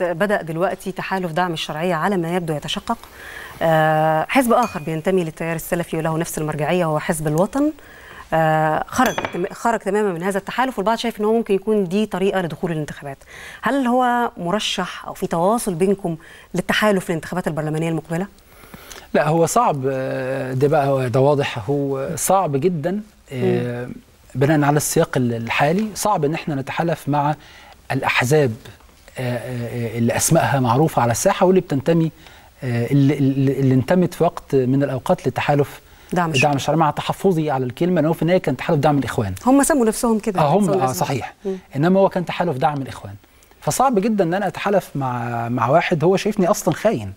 بدأ دلوقتي تحالف دعم الشرعية على ما يبدو يتشقق. حزب آخر بينتمي للتيار السلفي وله نفس المرجعية وهو حزب الوطن خرج تماما من هذا التحالف، والبعض شايف ان هو ممكن يكون دي طريقة لدخول الانتخابات. هل هو مرشح او في تواصل بينكم للتحالف للانتخابات البرلمانية المقبلة؟ لا، هو صعب. ده واضح، هو صعب جدا بناء على السياق الحالي. صعب ان احنا نتحالف مع الاحزاب اللي اسمائها معروفه على الساحه واللي بتنتمي اللي انتمت في وقت من الاوقات لتحالف دعم الشرعية، مع تحفظي على الكلمه انه في النهايه كان تحالف دعم الاخوان. هم سموا نفسهم كده. هم صحيح. انما هو كان تحالف دعم الاخوان. فصعب جدا ان انا اتحالف مع واحد هو شايفني اصلا خاين،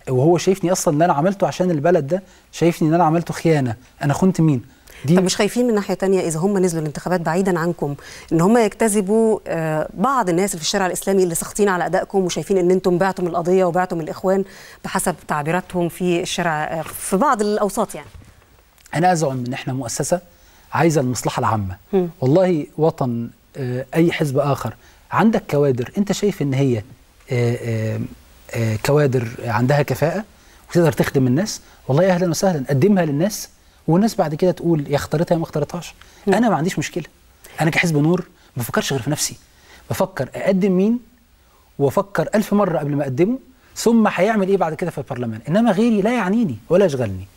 وهو شايفني اصلا ان انا عملته عشان البلد ده، شايفني ان انا عملته خيانه. انا خنت مين؟ طب مش خايفين من ناحيه تانية اذا هم نزلوا الانتخابات بعيدا عنكم ان هم يجتذبوا بعض الناس اللي في الشارع الاسلامي اللي ساخطين على ادائكم وشايفين ان انتم بعتم القضيه وبعتم الاخوان بحسب تعبيراتهم في الشارع في بعض الاوساط؟ يعني انا ازعم ان احنا مؤسسه عايزه المصلحه العامه. والله وطن اي حزب اخر عندك كوادر انت شايف ان هي كوادر عندها كفاءه وتقدر تخدم الناس، والله اهلا وسهلا، قدمها للناس والناس بعد كده تقول يا اختارتها يا ما اختارتهاش. انا ما عنديش مشكله. انا كحزب نور ما بفكرش غير في نفسي، بفكر اقدم مين وافكر 1000 مره قبل ما اقدمه ثم هيعمل ايه بعد كده في البرلمان، انما غيري لا يعنيني ولا يشغلني.